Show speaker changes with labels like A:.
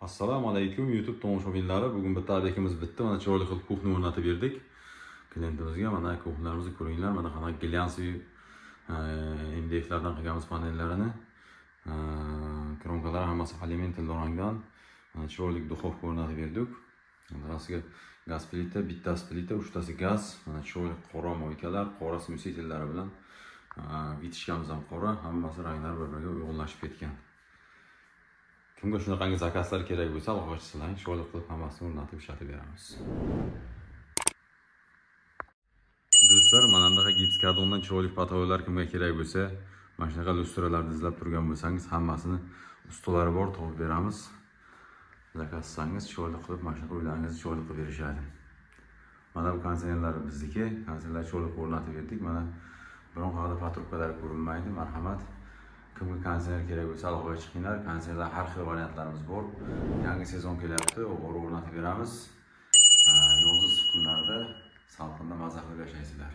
A: Assalomu alaykum YouTube tomoshabinlari. Bugun bitta adekimiz bitta mana chiroyli qilib kuxni o'rnatib berdik. Klientimizga mana kuxnilarimizni ko'ringlar. Mana qanaqa glyansiy MDFlardan qilganmiz panellarini. Kronkalar hammasi alimental rangdan. Mana chiroyli duxovka o'rnatib berdik. Orasiga gaz plita, bittasi plita, uchtasi gaz. Mana chiroyli qora moykalar, qora smesitellari bilan vitishkamiz ham qora, hammasi ranglar bir-biriga uyg'unlashib ketgan. Kimga shunaqangi zakazlar kerak bo'lsa, aloqa qilsanglar, chiroyli qilib hammasini o'rnatib ishlatib beramiz. Do'stlar, mana bunday gips kartondan chiroyli patolar kimga kerak bo'lsa, mana shunaqa lustralarni izlab turgan bo'lsangiz, hammasini ustalari bor, topib beramiz. Zakaz qilsangiz, chiroyli qilib mana shunaqa uylaringizni chiroyli qilib berishadi. Mana bu konseynerlar bizniki, konseynerlar chiroyli o'rnatib berdik. Mana biron qanday patrubkalar ko'rinmaydi, marhamat. Kimga konseyner kerak bo'lsa, aloqaga chiqinglar. Konseynerlar har xil variantlarimiz bor. Yangi sezon kelyapti, o'g'ri o'rnatib beramiz. Yozgi kunlarda salqinda maza qilib yashaysizlar.